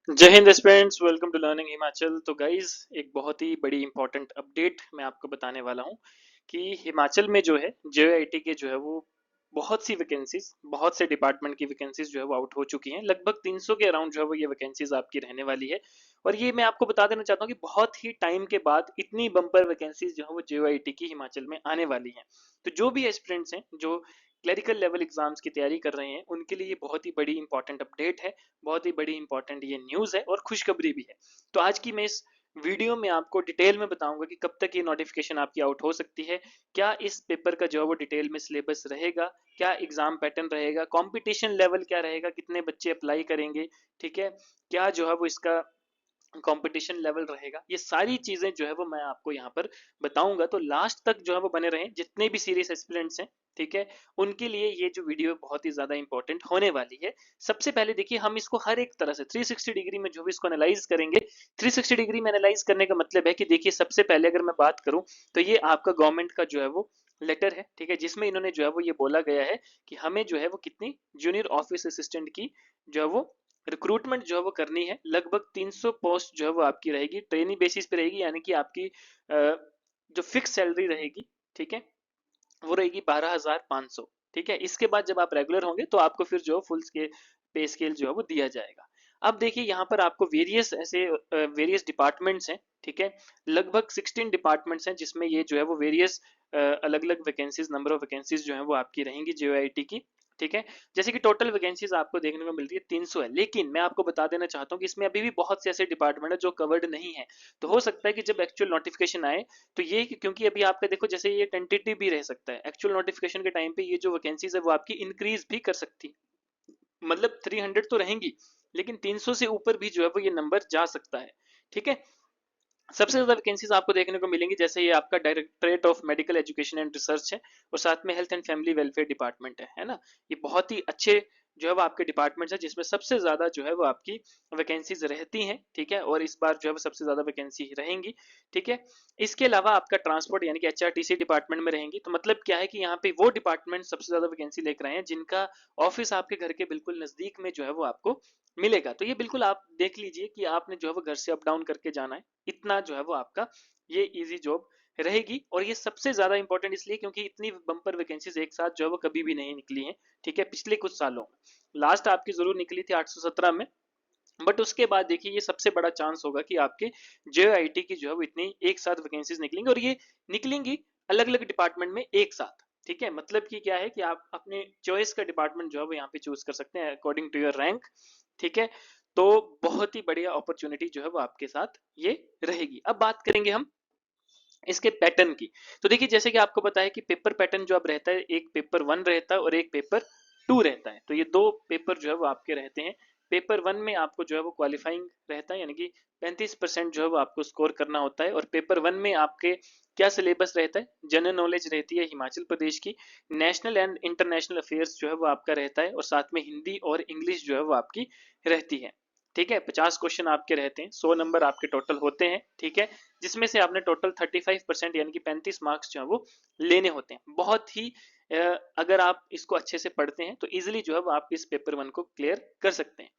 जय हिंद students, welcome to learning Himachal. तो गाइज एक बहुत ही बड़ी इंपॉर्टेंट अपडेट मैं आपको बताने वाला हूँ कि हिमाचल में जो है जेआईटी के जो है वो बहुत सी वैकेंसीज, बहुत से डिपार्टमेंट की वैकेंसीज जो है वो आउट हो चुकी हैं। लगभग 300 के अराउंड जो है वो ये वैकेंसीज आपकी रहने वाली है। और ये मैं आपको बता देना चाहता हूँ कि बहुत ही टाइम के बाद इतनी बम्पर वैकेंसीज जो है वो जेआईटी की हिमाचल में आने वाली हैं। तो जो भी एस्पिरेंट्स हैं जो क्लरिकल लेवल एग्जाम्स की तैयारी कर रहे हैं उनके लिए ये बहुत ही बड़ी इंपॉर्टेंट अपडेट है, बहुत ही बड़ी इंपॉर्टेंट ये न्यूज़ है और खुशखबरी भी है। तो आज की मैं इस वीडियो में आपको डिटेल में बताऊंगा कि कब तक ये नोटिफिकेशन आपकी आउट हो सकती है, क्या इस पेपर का जो है वो डिटेल में सिलेबस रहेगा, क्या एग्जाम पैटर्न रहेगा, कंपटीशन लेवल क्या रहेगा, कितने बच्चे अप्लाई करेंगे, ठीक है, क्या जो है वो इसका कंपटीशन लेवल रहेगा। ये सारी चीजें जो है वो मैं आपको यहाँ पर बताऊंगा। तो लास्ट तक जो है वो बने रहें, जितने भी सीरियस एस्पिरेंट्स हैं, ठीक है, उनके लिए ये जो वीडियो बहुत ही ज्यादा इंपॉर्टेंट होने वाली है। सबसे पहले देखिए, हम इसको हर एक तरह से 360 डिग्री में जो भी इसको एनालाइज करेंगे। 360 डिग्री में एनालाइज करने का मतलब है कि देखिए, सबसे पहले अगर मैं बात करूं तो ये आपका गवर्नमेंट का जो है वो लेटर है, ठीक है, जिसमें इन्होंने जो है वो ये बोला गया है कि हमें जो है वो कितनी जूनियर ऑफिस असिस्टेंट की जो है वो रिक्रूटमेंट जो है वो करनी है। लगभग 300 पोस्ट जो है वो आपकी रहेगी, ट्रेनिंग बेसिस पे रहेगी, यानी कि आपकी जो फिक्स सैलरी रहेगी, ठीक है, वो रहेगी 12,500। ठीक है, इसके बाद जब आप रेगुलर होंगे तो आपको फिर जो फुल स्केल पे स्केल जो है वो दिया जाएगा। अब देखिए, यहाँ पर आपको वेरियस ऐसे वेरियस डिपार्टमेंट्स हैं, ठीक है, लगभग 16 डिपार्टमेंट्स हैं जिसमें ये जो है वो वेरियस अलग अलग वैकेंसीज, नंबर ऑफ वैकेंसीज जो है वो आपकी रहेंगी जेओआईटी की। ठीक है, जैसे कि टोटल वैकेंसीज आपको देखने को मिल रही है 300 है, लेकिन मैं आपको बता देना चाहता हूँ कि इसमें अभी भी बहुत से ऐसे डिपार्टमेंट है जो कवर्ड नहीं है। तो हो सकता है कि जब एक्चुअल नोटिफिकेशन आए तो ये क्योंकि अभी आपका देखो, जैसे ये टेंटेटिव भी रह सकता है, एक्चुअल नोटिफिकेशन के टाइम पे ये जो वैकेंसीज है वो आपकी इंक्रीज भी कर सकती है। मतलब 300 तो रहेंगी, लेकिन 300 से ऊपर भी जो है वो ये नंबर जा सकता है। ठीक है, सबसे ज्यादा वैकेंसीज आपको देखने को मिलेंगी, जैसे ये आपका directorate of medical education and research है, और साथ में health and family welfare department है ना। ये बहुत ही अच्छे जो है वो आपके डिपार्टमेंट्स है जिसमें सबसे ज्यादा जो है वो आपकी वैकेंसीज रहती हैं। ठीक है, और इस बार जो है वो सबसे ज्यादा वैकेंसी रहेंगी। ठीक है, इसके अलावा आपका ट्रांसपोर्ट यानी कि एचआरटीसी डिपार्टमेंट में रहेंगी। तो मतलब क्या है कि यहाँ पे वो डिपार्टमेंट सबसे ज्यादा वैकेंसी लेकर आए हैं जिनका ऑफिस आपके घर के बिल्कुल नजदीक में जो है वो आपको मिलेगा। तो ये बिल्कुल आप देख लीजिए कि आपने जो है वो घर से अप डाउन करके जाना है, इतना जो है वो आपका ये इजी जॉब रहेगी। और ये सबसे ज्यादा इंपॉर्टेंट इसलिए क्योंकि इतनी बम्पर वैकेंसीज एक साथ जो है वो कभी भी नहीं निकली हैं। ठीक है, पिछले कुछ सालों में लास्ट आपकी जरूर निकली थी 817 में, बट उसके बाद देखिए ये सबसे बड़ा चांस होगा कि आपके जेआईटी की जो है वो इतनी एक साथ वैकेंसीज निकलेंगी, और ये निकलेंगी अलग अलग डिपार्टमेंट में एक साथ। ठीक है, मतलब कि क्या है कि आप अपने चॉइस का डिपार्टमेंट जो है वो यहाँ पे चूज कर सकते हैं अकॉर्डिंग टू योर रैंक। ठीक है, तो बहुत ही बढ़िया अपॉर्चुनिटी जो है वो आपके साथ ये रहेगी। अब बात करेंगे हम इसके पैटर्न की। तो देखिए, जैसे कि आपको पता है कि पेपर पैटर्न जो अब रहता है, एक पेपर वन रहता है और एक पेपर टू रहता है। तो ये दो पेपर जो है वो आपके रहते हैं। पेपर वन में आपको जो है वो क्वालिफाइंग रहता है, यानी कि 35% जो है वो आपको स्कोर करना होता है। और पेपर वन में आपके क्या सिलेबस रहता है, जनरल नॉलेज रहती है हिमाचल प्रदेश की, नेशनल एंड इंटरनेशनल अफेयर्स जो है वो आपका रहता है, और साथ में हिंदी और इंग्लिश जो है वो आपकी रहती है। ठीक है, 50 क्वेश्चन आपके रहते हैं, 100 नंबर आपके टोटल होते हैं। ठीक है, जिसमें से आपने टोटल 35% यानी कि 35 मार्क्स जो है वो लेने होते हैं। बहुत ही अगर आप इसको अच्छे से पढ़ते हैं तो इजिली जो है वो आप इस पेपर वन को क्लियर कर सकते हैं।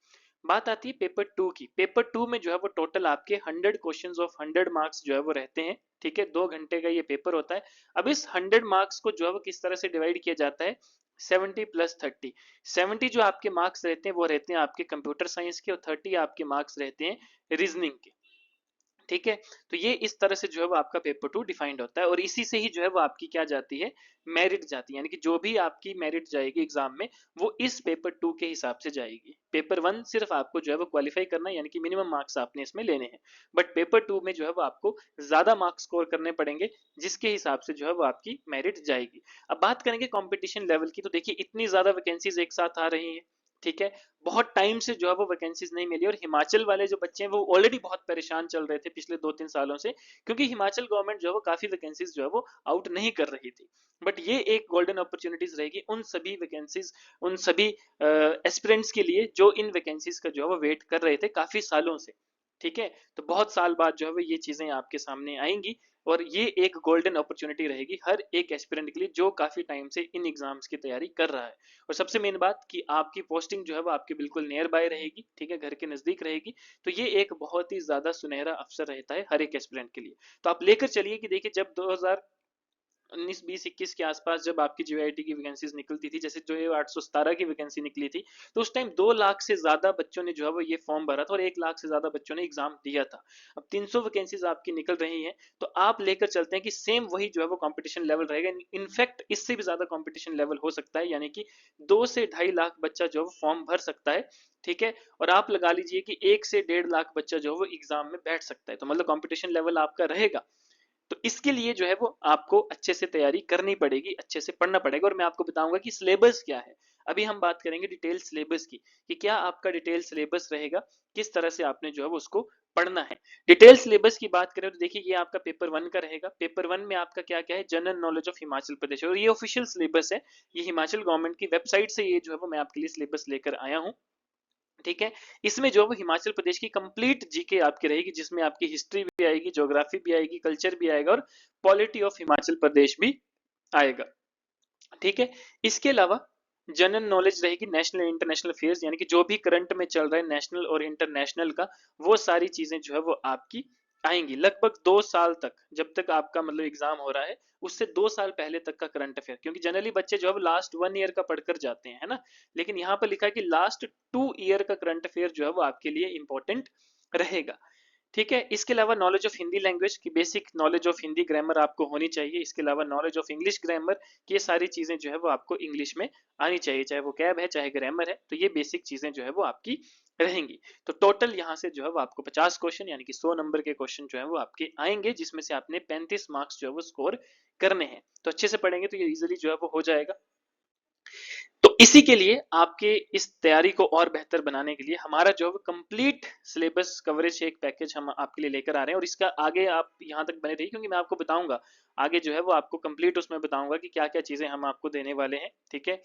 बात आती है पेपर टू की। पेपर टू में जो है वो टोटल आपके 100 क्वेश्चन ऑफ 100 मार्क्स जो है वो रहते हैं। ठीक है, 2 घंटे का ये पेपर होता है। अब इस 100 मार्क्स को जो है वो किस तरह से डिवाइड किया जाता है, 70+30। 70 जो आपके मार्क्स रहते हैं वो रहते हैं आपके कंप्यूटर साइंस के, और 30 आपके मार्क्स रहते हैं रीजनिंग के। ठीक है, तो ये इस तरह से जो है वो आपका पेपर टू डिफाइंड होता है, और इसी से ही जो है वो आपकी क्या जाती है, मेरिट जाती है, यानी कि जो भी आपकी मेरिट जाएगी एग्जाम में वो इस पेपर टू के हिसाब से जाएगी। पेपर वन सिर्फ आपको जो है वो क्वालिफाई करना है, यानी कि मिनिमम मार्क्स आपने इसमें लेने हैं, बट पेपर टू में जो है वो आपको ज्यादा मार्क्स स्कोर करने पड़ेंगे, जिसके हिसाब से जो है वो आपकी मेरिट जाएगी। अब बात करेंगे कंपटीशन लेवल की। तो देखिए, इतनी ज्यादा वैकेंसीज एक साथ आ रही हैं, ठीक है, बहुत टाइम से जो है वो वैकेंसीज नहीं मिली, और हिमाचल वाले जो बच्चे हैं वो ऑलरेडी बहुत परेशान चल रहे थे पिछले 2-3 सालों से, क्योंकि हिमाचल गवर्नमेंट जो है वो काफी वैकेंसीज जो है वो आउट नहीं कर रही थी। बट ये एक गोल्डन अपॉर्चुनिटीज रहेगी उन सभी वैकेंसीज, उन सभी एस्पिरेंट्स के लिए जो इन वैकेंसीज का जो है वो वेट कर रहे थे काफी सालों से। ठीक है, तो बहुत साल बाद जो है वो ये चीजें आपके सामने आएंगी। और ये एक गोल्डन अपॉर्चुनिटी रहेगी हर एक एस्पिरेंट के लिए जो काफी टाइम से इन एग्जाम्स की तैयारी कर रहा है। और सबसे मेन बात कि आपकी पोस्टिंग जो है वो आपके बिल्कुल नियर बाय रहेगी, ठीक है, घर के नजदीक रहेगी। तो ये एक बहुत ही ज्यादा सुनहरा अवसर रहता है हर एक एस्पिरेंट के लिए। तो आप लेकर चलिए कि देखिए जब 2019 20 21 के आसपास जब आपकी जीआईटी की वैकेंसीज निकलती थी, जैसे जो 817 की वैकेंसी निकली थी, तो उस टाइम 2 लाख से ज्यादा बच्चों ने जो है वो ये फॉर्म भरा था और 1 लाख से ज्यादा बच्चों ने एग्जाम दिया था। अब 300 वैकेंसीज आपकी निकल रही हैं, तो आप लेकर चलते हैं कि सेम वही जो है वो कंपटीशन लेवल रहेगा। इनफैक्ट इससे भी ज्यादा कंपटीशन लेवल हो सकता है, यानी कि 2 से 2.5 लाख बच्चा जो है वो फॉर्म भर सकता है, ठीक है। और आप लगा लीजिए कि 1 से 1.5 लाख बच्चा जो है वो एग्जाम में बैठ सकता है, तो मतलब कंपटीशन लेवल आपका रहेगा। तो इसके लिए जो है वो आपको अच्छे से तैयारी करनी पड़ेगी, अच्छे से पढ़ना पड़ेगा। और मैं आपको बताऊंगा कि सिलेबस क्या है। अभी हम बात करेंगे डिटेल सिलेबस की, कि क्या आपका डिटेल सिलेबस रहेगा, किस तरह से आपने जो है वो उसको पढ़ना है। डिटेल सिलेबस की बात करें तो देखिए ये आपका पेपर 1 का रहेगा। पेपर 1 में आपका क्या क्या है, general knowledge of Himachal Pradesh, और ये ऑफिशियल सिलेबस है, ये हिमाचल गवर्नमेंट की वेबसाइट से ये जो है वो मैं आपके लिए सिलेबस लेकर आया हूँ, ठीक है। इसमें जो है हिमाचल प्रदेश की कंप्लीट जीके आपकी रहेगी, जिसमें आपकी हिस्ट्री भी आएगी, ज्योग्राफी भी आएगी, कल्चर भी आएगा और पॉलिटी ऑफ हिमाचल प्रदेश भी आएगा, ठीक है। इसके अलावा जनरल नॉलेज रहेगी नेशनल इंटरनेशनल अफेयर्स, यानी कि जो भी करंट में चल रहा है नेशनल और इंटरनेशनल का, वो सारी चीजें जो है वो आपकी आएंगी लगभग 2 साल तक, जब तक आपका मतलब एग्जाम हो रहा है उससे 2 साल पहले तक का करंट अफेयर। क्योंकि जनरली बच्चे जो है लास्ट 1 ईयर का पढ़कर जाते हैं, है ना, लेकिन यहाँ पर लिखा है कि लास्ट 2 ईयर का करंट अफेयर जो है वो आपके लिए इंपॉर्टेंट रहेगा, ठीक है। इसके अलावा नॉलेज ऑफ हिंदी लैंग्वेज की basic knowledge of Hindi grammar आपको होनी चाहिए। इसके अलावा नॉलेज ऑफ इंग्लिश ग्रामर, ये सारी चीजें जो है वो आपको इंग्लिश में आनी चाहिए, चाहे वो कैब है चाहे ग्रामर है, तो ये बेसिक चीजें जो है वो आपकी रहेंगी। तो टोटल यहाँ से जो है वो आपको 50 क्वेश्चन यानी कि 100 नंबर के क्वेश्चन जो है वो आपके आएंगे, जिसमें से आपने 35 मार्क्स जो है वो स्कोर करने हैं। तो अच्छे से पढ़ेंगे तो ये इजिली जो है वो हो जाएगा। तो इसी के लिए आपके इस तैयारी को और बेहतर बनाने के लिए हमारा जो है कंप्लीट सिलेबस कवरेज एक पैकेज हम आपके लिए लेकर आ रहे हैं। और इसका आगे आप यहाँ तक बने रहिए, क्योंकि मैं आपको बताऊंगा आगे जो है वो आपको कंप्लीट उसमें बताऊंगा कि क्या क्या चीजें हम आपको देने वाले हैं, ठीक है,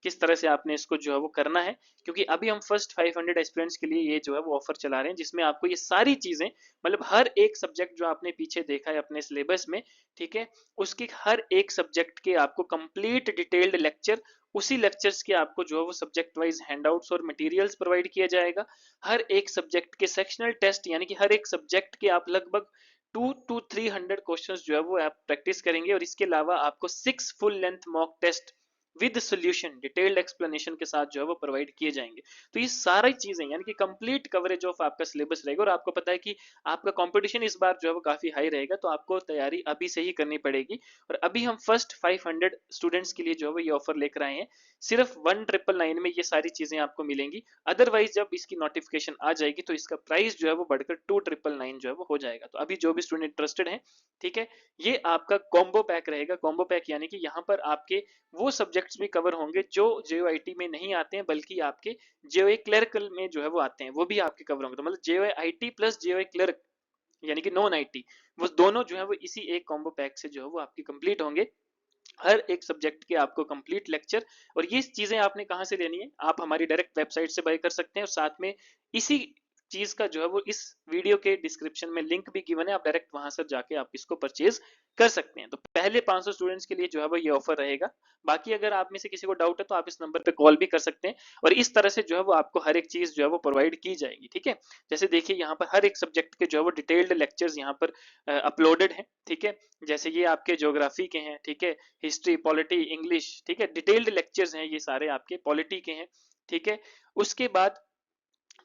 किस तरह से आपने इसको जो है वो करना है। क्योंकि अभी हम फर्स्ट 500 एस्पिरेंट्स के लिए ये जो है वो ऑफर चला रहे हैं, जिसमें आपको ये सारी चीजें मतलब हर एक सब्जेक्ट जो आपने पीछे देखा है अपने सिलेबस में, ठीक है, उसकी हर एक सब्जेक्ट के आपको कंप्लीट डिटेल्ड लेक्चर, उसी लेक्चर्स के आपको जो है वो सब्जेक्ट वाइज हैंडआउट्स और मटेरियल्स प्रोवाइड किया जाएगा। हर एक सब्जेक्ट के सेक्शनल टेस्ट, यानी कि हर एक सब्जेक्ट के आप लगभग 2 to 300 क्वेश्चंस जो है वो आप प्रैक्टिस करेंगे। और इसके अलावा आपको 6 full length mock test with solution detailed explanation के साथ जो है वो प्रोवाइड किए जाएंगे। तो ये सारी चीजें यानी कि कंप्लीट कवरेज ऑफ आपका सिलेबस रहेगा। और आपको पता है कि आपका कंपटीशन इस बार जो है वो काफी हाई रहेगा, तो आपको तैयारी अभी से ही करनी पड़ेगी। और अभी हम फर्स्ट 500 स्टूडेंट्स के लिए जो है वो ये ऑफर लेकर आए हैं, सिर्फ 1999 में ये सारी चीजें आपको मिलेंगी। अदरवाइज जब इसकी नोटिफिकेशन आ जाएगी तो इसका प्राइस जो है वो बढ़कर 2999 जो है वो हो जाएगा। तो अभी जो भी स्टूडेंट इंटरेस्टेड है, ठीक है, ये आपका कॉम्बो पैक रहेगा। कॉम्बो पैक यानी कि यहाँ पर आपके वो सब्जेक्ट्स भी कवर होंगे जो जेओआईटी में नहीं आते हैं, बल्कि आपके जेओए क्लर्कल में जो है वो आते हैं, वो भी आपके कवर होंगे। तो मतलब जेओआईटी प्लस जेओए क्लर्क यानी कि नॉन आईटी, वो दोनों जो है वो इसी एक कॉम्बो पैक से जो है वो आपकी कंप्लीट होंगे। हर एक सब्जेक्ट के आपको कंप्लीट लेक्चर। और ये चीजें आपने कहां से लेनी है, आप हमारी डायरेक्ट वेबसाइट से बाय कर सकते हैं। और साथ में इसी चीज का जो है वो इस वीडियो के डिस्क्रिप्शन में लिंक भी गिवन है, आप डायरेक्ट वहां से जाके आप इसको परचेज कर सकते हैं। तो पहले 500 स्टूडेंट्स के लिए जो है वो ये ऑफर रहेगा। बाकी अगर आप में से किसी को डाउट है तो आप इस नंबर पे कॉल भी कर सकते हैं। और इस तरह से जो है वो आपको हर एक चीज जो है वो प्रोवाइड की जाएगी, ठीक है। जैसे देखिए यहाँ पर हर एक सब्जेक्ट के जो है वो डिटेल्ड लेक्चर्स यहाँ पर अपलोडेड है, ठीक है। जैसे ये आपके ज्योग्राफी के हैं, ठीक है, हिस्ट्री पॉलिटी इंग्लिश, ठीक है, डिटेल्ड लेक्चर्स हैं ये सारे आपके पॉलिटी के हैं, ठीक है। उसके बाद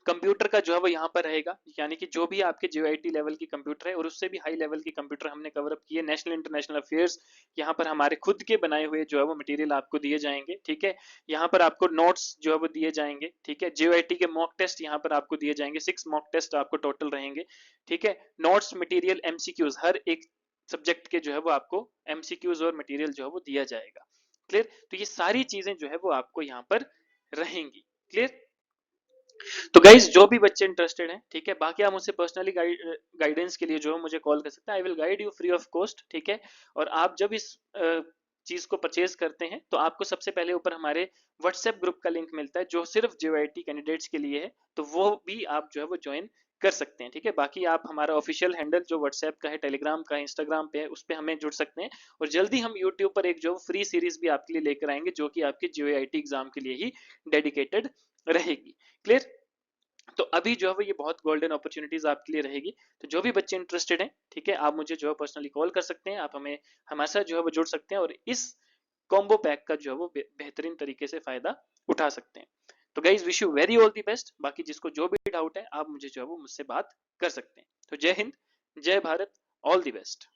कंप्यूटर का जो है वो यहाँ पर रहेगा, यानी कि जो भी आपके जीआईटी लेवल की कंप्यूटर है और उससे भी हाई लेवल की कंप्यूटर हमने कवर अप किए। नेशनल इंटरनेशनल अफेयर्स, यहाँ पर हमारे खुद के बनाए हुए जो है वो मटेरियल आपको दिए जाएंगे, ठीक है। यहाँ पर आपको नोट्स जो है वो दिए जाएंगे, ठीक है। जीआईटी के मॉक टेस्ट यहाँ पर आपको दिए जाएंगे, 6 मॉक टेस्ट आपको टोटल रहेंगे, ठीक है। नोट्स मटेरियल एमसीक्यूज, हर एक सब्जेक्ट के जो है वो आपको एमसीक्यूज और मटेरियल जो है वो दिया जाएगा, क्लियर। तो ये सारी चीजें जो है वो आपको यहाँ पर रहेंगी, क्लियर। तो गाइज जो भी बच्चे इंटरेस्टेड हैं, ठीक है, बाकी आप मुझसे पर्सनली गाइडेंस के लिए जो है मुझे कॉल कर सकते हैं। I will guide you free of cost, ठीक है। और आप जब इस चीज को परचेज करते हैं तो आपको सबसे पहले ऊपर हमारे व्हाट्सएप ग्रुप का लिंक मिलता है जो सिर्फ जेओआईटी कैंडिडेट्स के लिए है, तो वो भी आप जो है वो ज्वाइन कर सकते हैं। ठीक है, बाकी आप हमारा ऑफिशियल हैंडल जो व्हाट्सएप का है, टेलीग्राम का है, इंस्टाग्राम पे है, उस पर हमें जुड़ सकते हैं। और जल्दी हम यूट्यूब पर एक जो फ्री सीरीज भी आपके लिए लेकर आएंगे जो कि आपके जेओआईटी एग्जाम के लिए ही डेडिकेटेड रहेगी। क्लियर? तो अभी जो है वो ये बहुत गोल्डन अपॉर्चुनिटीज आपके लिए रहेगी। तो जो भी बच्चे इंटरेस्टेड हैं, ठीक है, आप मुझे जो है पर्सनली कॉल कर सकते हैं, आप हमें हमारे साथ जो है वो जुड़ सकते हैं और इस कॉम्बो पैक का जो है वो बेहतरीन तरीके से फायदा उठा सकते हैं। तो guys wish you very all the best. बाकी जिसको जो भी डाउट है आप मुझे जो है वो मुझसे बात कर सकते हैं। तो जय हिंद, जय भारत, ऑल दी बेस्ट।